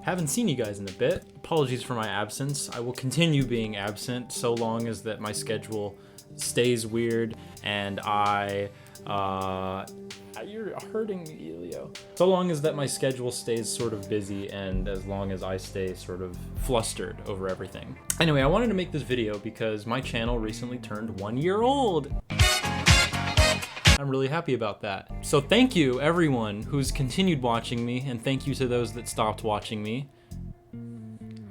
Haven't seen you guys in a bit. Apologies for my absence. I will continue being absent so long as that my schedule stays weird and you're hurting me, Elio. So long as that my schedule stays sort of busy and as long as I stay sort of flustered over everything. Anyway, I wanted to make this video because my channel recently turned 1 year old. I'm really happy about that. So thank you everyone who's continued watching me, and thank you to those that stopped watching me.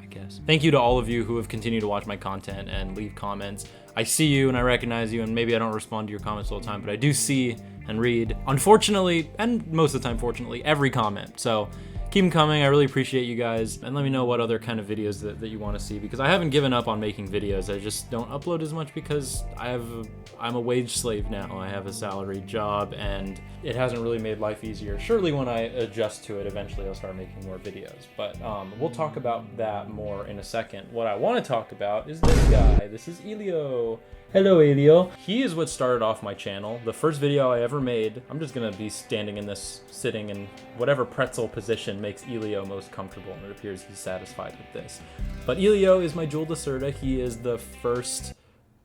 I guess. Thank you to all of you who have continued to watch my content and leave comments. I see you and I recognize you, and maybe I don't respond to your comments all the time, but I do see and read, unfortunately, and most of the time fortunately, every comment. So keep them coming. I really appreciate you guys, and let me know what other kind of videos that you want to see, because I haven't given up on making videos. I just don't upload as much because I'm a wage slave now. I have a salaried job and it hasn't really made life easier. Surely when I adjust to it, eventually I'll start making more videos, but we'll talk about that more in a second. What I want to talk about is this guy. This is Elio. Hello, Elio. He is what started off my channel. The first video I ever made, I'm just gonna be standing in this, sitting in whatever pretzel position makes Elio most comfortable, and it appears he's satisfied with this. But Elio is my Jewel LACERTA. He is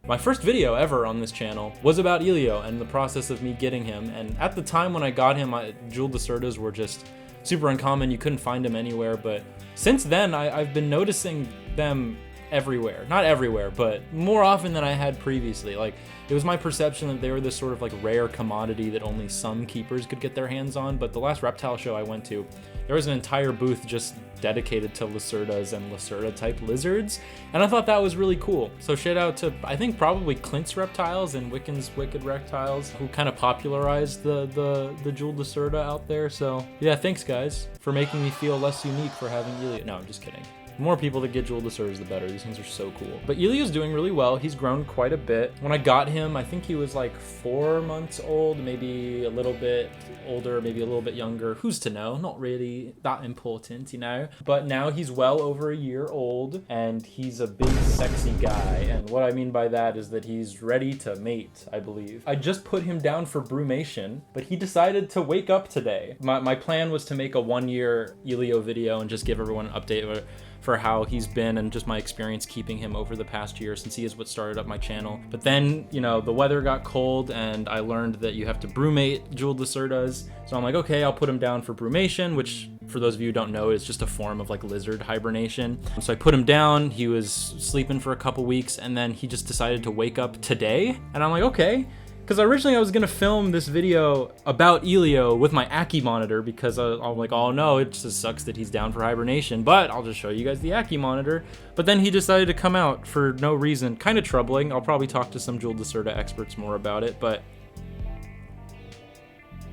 my first video ever on this channel was about Elio and the process of me getting him. And at the time when I got him, Jewel LACERTAs were just super uncommon. You couldn't find them anywhere. But since then, I've been noticing them everywhere. Not everywhere, but more often than I had previously. Like, it was my perception that they were this sort of like rare commodity that only some keepers could get their hands on. But the last reptile show I went to, there was an entire booth just dedicated to LACERTAs and LACERTA type lizards, and I thought that was really cool. So shout out to, I think, probably Clint's Reptiles and Wiccan's Wicked Reptiles, who kind of popularized the Jewel LACERTA out there. So yeah, thanks guys for making me feel less unique for having Elio. No, I'm just kidding. The more people that get Jewel LACERTAs, the better. These things are so cool. But Elio's doing really well. He's grown quite a bit. When I got him, I think he was like 4 months old, maybe a little bit older, maybe a little bit younger. Who's to know? Not really that important, you know? But now he's well over a year old, and he's a big, sexy guy. And what I mean by that is that he's ready to mate, I believe. I just put him down for brumation, but he decided to wake up today. My plan was to make a 1 year Elio video and just give everyone an update for how he's been and just my experience keeping him over the past year, since he is what started up my channel. But then, you know, the weather got cold and I learned that you have to brumate Jewel LACERTAs. So I'm like, okay, I'll put him down for brumation, which for those of you who don't know, is just a form of like lizard hibernation. So I put him down, he was sleeping for a couple weeks, and then he just decided to wake up today. And I'm like, okay. Because originally I was gonna film this video about Elio with my Ackie monitor, because I'm like, oh no, it just sucks that he's down for hibernation, but I'll just show you guys the Ackie monitor. But then he decided to come out for no reason. Kind of troubling. I'll probably talk to some Jewel LACERTA experts more about it, but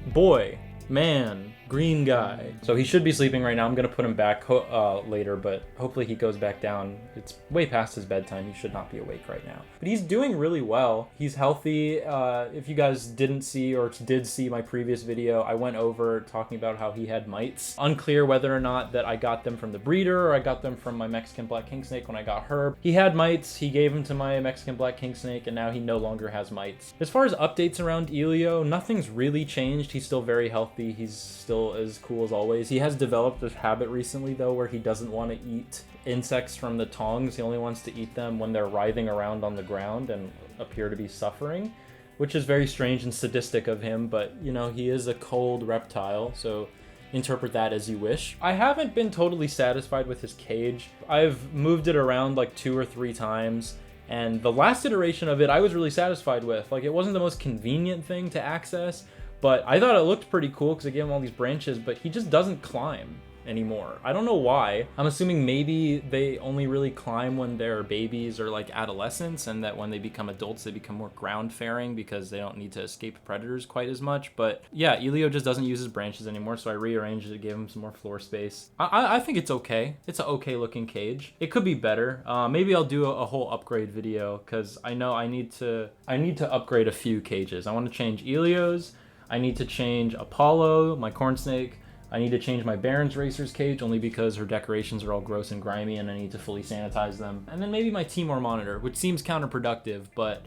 boy, man, green guy. So he should be sleeping right now. I'm gonna put him back later, but hopefully he goes back down. It's way past his bedtime. He should not be awake right now. But he's doing really well. He's healthy. If you guys didn't see or did see my previous video, I went over talking about how he had mites. Unclear whether or not that I got them from the breeder or I got them from my Mexican black king snake when I got her. He had mites. He gave them to my Mexican black king snake, and now he no longer has mites. As far as updates around Elio, nothing's really changed. He's still very healthy. He's still as cool as always. He has developed this habit recently though where he doesn't want to eat insects from the tongs. He only wants to eat them when they're writhing around on the ground and appear to be suffering, which is very strange and sadistic of him, but you know, he is a cold reptile, so interpret that as you wish. I haven't been totally satisfied with his cage. I've moved it around like 2 or 3 times, and the last iteration of it I was really satisfied with. Like, it wasn't the most convenient thing to access, but I thought it looked pretty cool because I gave him all these branches, but he just doesn't climb anymore. I don't know why. I'm assuming maybe they only really climb when they're babies or like adolescents, and that when they become adults they become more ground faring because they don't need to escape predators quite as much. But yeah, Elio just doesn't use his branches anymore, so I rearranged it, gave him some more floor space. I think it's okay. It's an okay looking cage. It could be better. Maybe I'll do a whole upgrade video, because I know I need to upgrade a few cages. I want to change Elio's. I need to change Apollo, my corn snake. I need to change my Baron's Racer's cage, only because her decorations are all gross and grimy and I need to fully sanitize them. And then maybe my Timor monitor, which seems counterproductive, but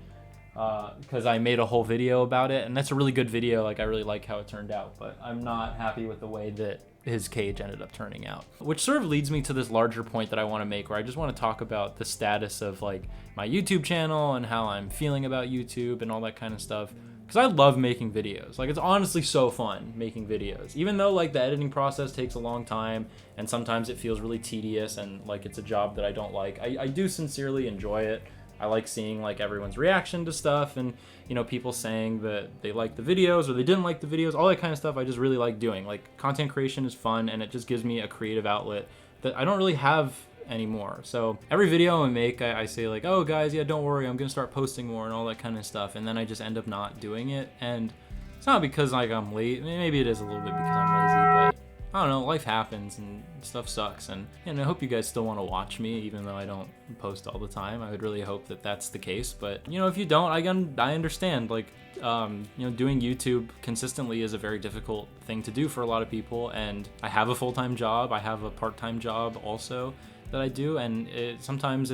because I made a whole video about it, and that's a really good video. Like, I really like how it turned out, but I'm not happy with the way that his cage ended up turning out. Which sort of leads me to this larger point that I want to make, where I just want to talk about the status of like my YouTube channel and how I'm feeling about YouTube and all that kind of stuff. Because I love making videos. Like, it's honestly so fun making videos. Even though like the editing process takes a long time and sometimes it feels really tedious and like it's a job that I don't like, I do sincerely enjoy it. I like seeing like everyone's reaction to stuff, and you know, people saying that they like the videos or they didn't like the videos, all that kind of stuff. I just really like doing. Like, content creation is fun, and it just gives me a creative outlet that I don't really have anymore. So every video I make, I say like, oh guys, yeah, don't worry, I'm gonna start posting more and all that kind of stuff, and then I just end up not doing it. And it's not because like I'm late. Maybe it is a little bit because I'm lazy, but I don't know, life happens and stuff sucks, and I hope you guys still want to watch me even though I don't post all the time. I would really hope that that's the case, but you know, if you don't, I understand. Like, you know, doing YouTube consistently is a very difficult thing to do for a lot of people, and I have a full-time job, I have a part-time job also that I do, and sometimes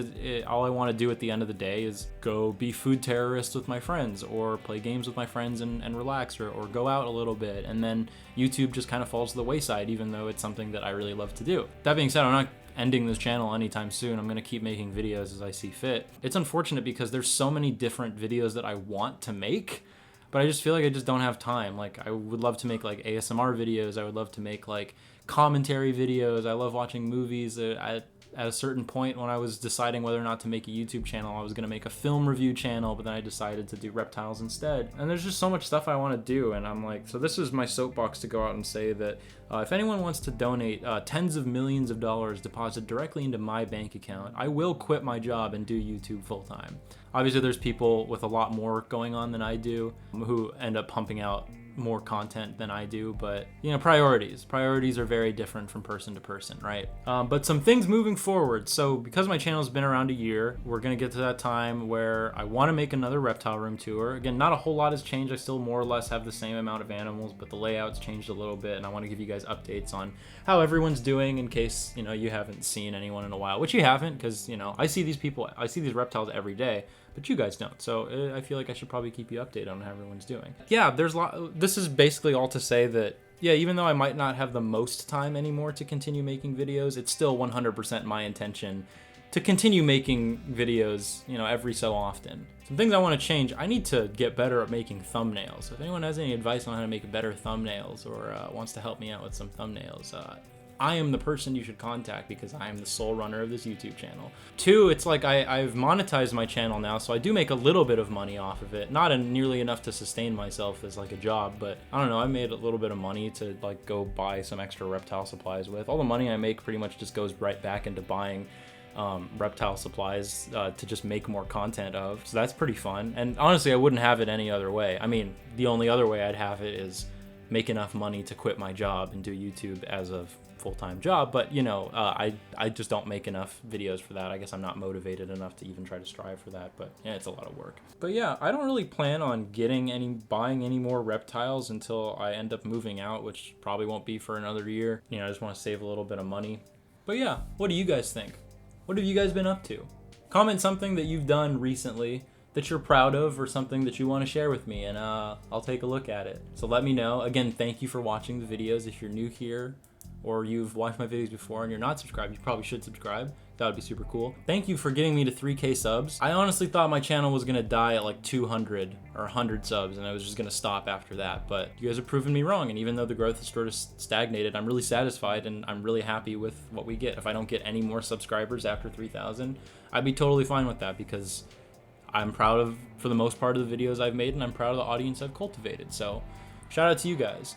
all I want to do at the end of the day is go be food terrorists with my friends, or play games with my friends and relax, or go out a little bit, and then YouTube just kind of falls to the wayside, even though it's something that I really love to do. That being said, I'm not ending this channel anytime soon. I'm gonna keep making videos as I see fit. It's unfortunate because there's so many different videos that I want to make, but I just feel like I just don't have time. Like, I would love to make like ASMR videos, I would love to make like commentary videos, I love watching movies. At a certain point when I was deciding whether or not to make a YouTube channel, I was going to make a film review channel, but then I decided to do reptiles instead. And there's just so much stuff I want to do, and I'm like, so this is my soapbox to go out and say that if anyone wants to donate tens of millions of dollars deposited directly into my bank account, I will quit my job and do YouTube full-time. Obviously, there's people with a lot more going on than I do who end up pumping out more content than I do, but you know, priorities are very different from person to person, right? But some things moving forward. So because my channel's been around a year, we're gonna get to that time where I want to make another reptile room tour. Again, not a whole lot has changed. I still more or less have the same amount of animals, but the layout's changed a little bit, and I want to give you guys updates on how everyone's doing in case, you know, you haven't seen anyone in a while, which you haven't, because you know, I see these reptiles every day, but you guys don't. So I feel like I should probably keep you updated on how everyone's doing. Yeah, this is basically all to say that, yeah, even though I might not have the most time anymore to continue making videos, it's still 100% my intention to continue making videos, you know, every so often. Some things I want to change. I need to get better at making thumbnails. So if anyone has any advice on how to make better thumbnails, or wants to help me out with some thumbnails, I am the person you should contact, because I am the sole runner of this YouTube channel. 2, it's like I've monetized my channel now, so I do make a little bit of money off of it. Not nearly enough to sustain myself as like a job, but I don't know, I made a little bit of money to like go buy some extra reptile supplies with. All the money I make pretty much just goes right back into buying reptile supplies to just make more content of. So that's pretty fun. And honestly, I wouldn't have it any other way. I mean, the only other way I'd have it is make enough money to quit my job and do YouTube as a full-time job, but you know, I just don't make enough videos for that. I guess I'm not motivated enough to even try to strive for that, but yeah, it's a lot of work. But yeah, I don't really plan on buying any more reptiles until I end up moving out, which probably won't be for another year. You know, I just want to save a little bit of money. But yeah, what do you guys think? What have you guys been up to? Comment something that you've done recently that you're proud of, or something that you want to share with me, and I'll take a look at it. So let me know. Again, thank you for watching the videos. If you're new here, or you've watched my videos before and you're not subscribed, you probably should subscribe. That would be super cool. Thank you for getting me to 3K subs. I honestly thought my channel was gonna die at like 200 or 100 subs, and I was just gonna stop after that, but you guys have proven me wrong, and even though the growth has sort of stagnated, I'm really satisfied, and I'm really happy with what we get. If I don't get any more subscribers after 3,000, I'd be totally fine with that, because I'm proud of, for the most part, of the videos I've made, and I'm proud of the audience I've cultivated. So shout out to you guys.